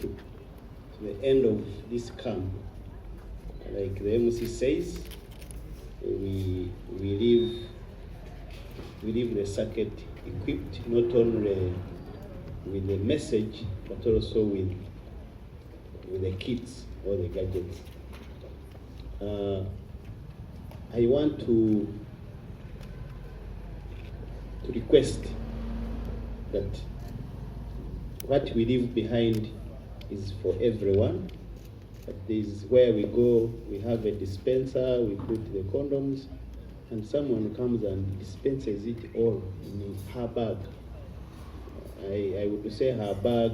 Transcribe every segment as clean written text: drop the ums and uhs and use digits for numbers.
to the end of this camp. Like the MC says, we leave the circuit equipped not only with the message but also with the kits or the gadgets. I want to request that what we leave behind is for everyone. But this is where we go, we have a dispenser, we put the condoms, and someone comes and dispenses it all in her bag. I would say her bag,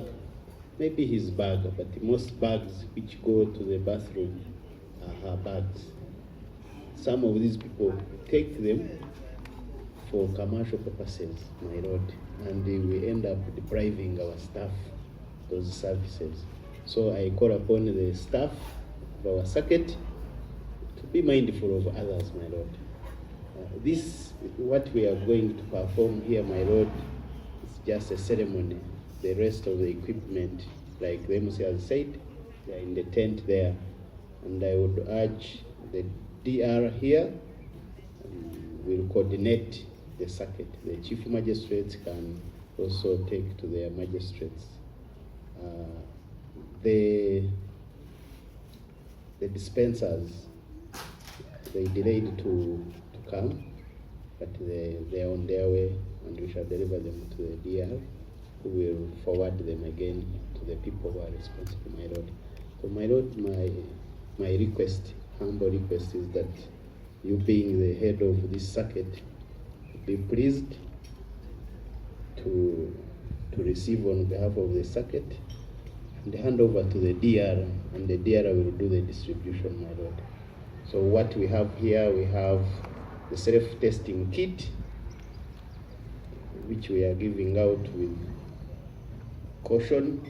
maybe his bag, but most bags which go to the bathroom are her bags. Some of these people take them for commercial purposes, my lord, and we end up depriving our staff those services. So I call upon the staff of our circuit to be mindful of others, my lord. What we are going to perform here, my lord, is just a ceremony. The rest of the equipment, like the MC has said, they are in the tent there. And I would urge the DR here will coordinate the circuit. The chief magistrates can also take to their magistrates. The dispensers, they delayed to come, but they are on their way, and we shall deliver them to the DR, who will forward them again to the people who are responsible, my lord. So, my lord, my request, humble request, is that you, being the head of this circuit, be pleased to receive on behalf of the circuit and hand over to the DR, and the DR will do the distribution, my lord. So what we have here, we have the self-testing kit, which we are giving out with caution.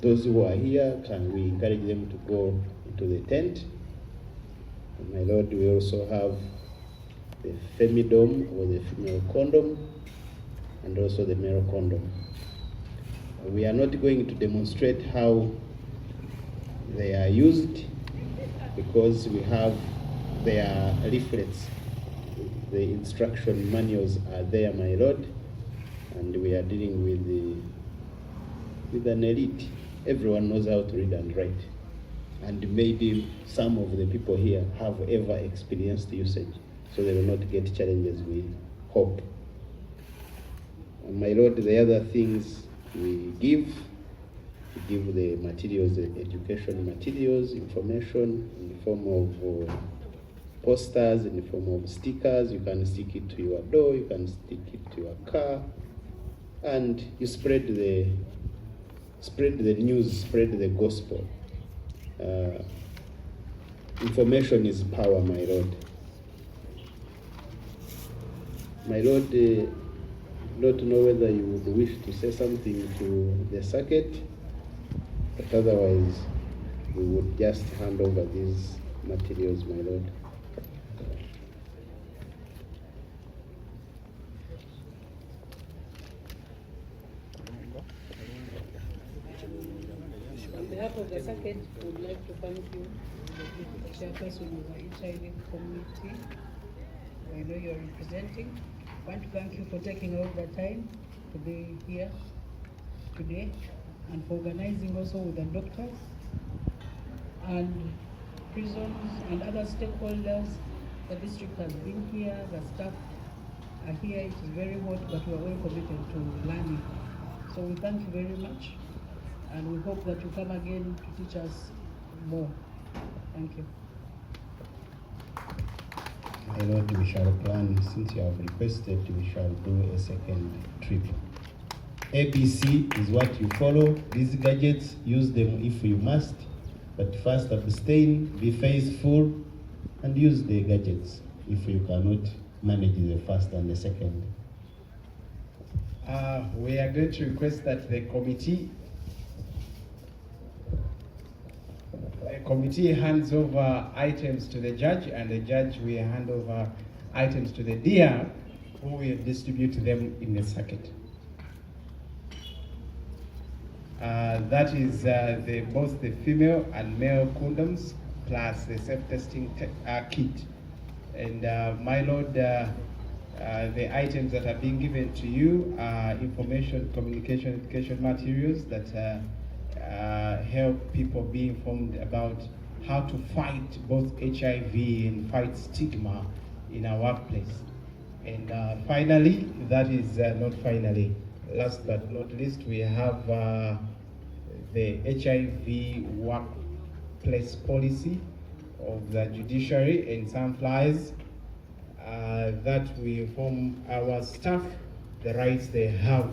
Those who are here, we encourage them to go into the tent. And my lord, we also have the femidom, or the female condom, and also the male condom. We are not going to demonstrate how they are used, because we have their leaflets. The instruction manuals are there, my lord, and we are dealing with an elite. Everyone knows how to read and write, and maybe some of the people here have ever experienced usage, so they will not get challenges, we hope. And my lord, the other things we give the materials, the education materials, information in the form of posters, in the form of stickers. You can stick it to your door, you can stick it to your car, and you spread the news, spread the gospel. Information is power, my lord. My lord, don't know whether you would wish to say something to the circuit, but otherwise we would just hand over these materials, my lord. On behalf of the circuit, we would like to thank you, the chairperson of the HIV community. I know you are representing. I want to thank you for taking out the time to be here today, and for organizing also with the doctors and prisons and other stakeholders. The district has been here, the staff are here. It is very hot, but we are all committed to learning. So we thank you very much, and we hope that you come again to teach us more. Thank you. My lord, we shall plan, since you have requested, we shall do a second trip. ABC is what you follow. These gadgets, use them if you must, but first abstain, be faithful, and use the gadgets if you cannot manage the first and the second. We are going to request that the committee hands over items to the judge, and the judge will hand over items to the DR, who will distribute them in the circuit. That is both the female and male condoms plus the self-testing kit. And my Lord, the items that are being given to you are information, communication, education materials that help people be informed about how to fight both HIV and fight stigma in our workplace. And finally, that is not finally, last but not least, we have the HIV workplace policy of the judiciary and some flyers that we inform our staff the rights they have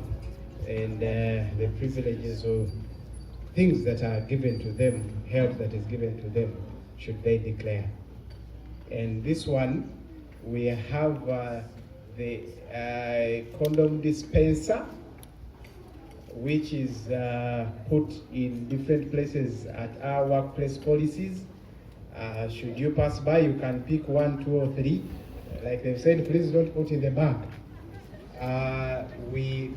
and the privileges of things that are given to them, help that is given to them should they declare. And this one, we have the condom dispenser, which is put in different places at our workplace policies. Should you pass by, you can pick 1, 2, or 3. Like they've said, please don't put in the bag.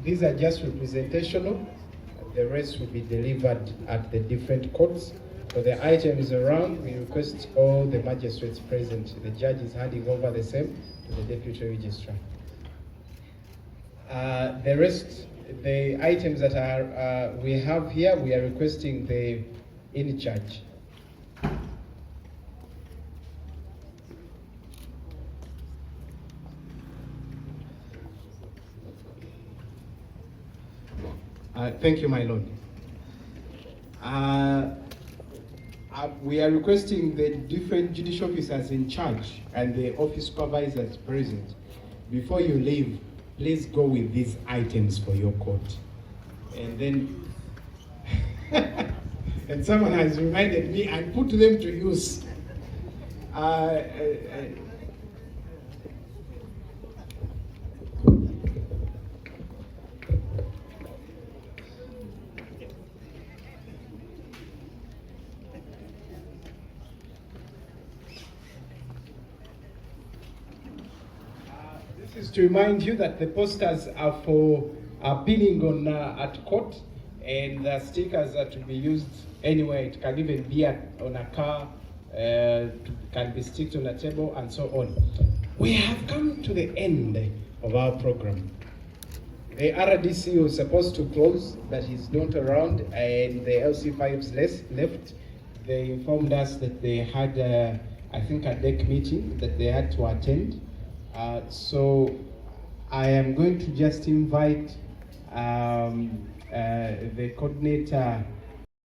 These are just representational. The rest will be delivered at the different courts. For the items around, we request all the magistrates present. The judge is handing over the same to the deputy registrar. The rest, the items that are we have here, we are requesting the in charge. Thank you, my Lord. We are requesting the different judicial officers in charge and the office supervisors present. Before you leave, please go with these items for your court. And then, and someone has reminded me, and put them to use. This is to remind you that the posters are for appealing on at court, and the stickers are to be used anywhere. It can even be on a car, can be sticked on a table, and so on. We have come to the end of our program. The RDC was supposed to close, but he's not around, and the LC5s left. They informed us that they had, I think, a deck meeting that they had to attend. So I am going to just invite the coordinator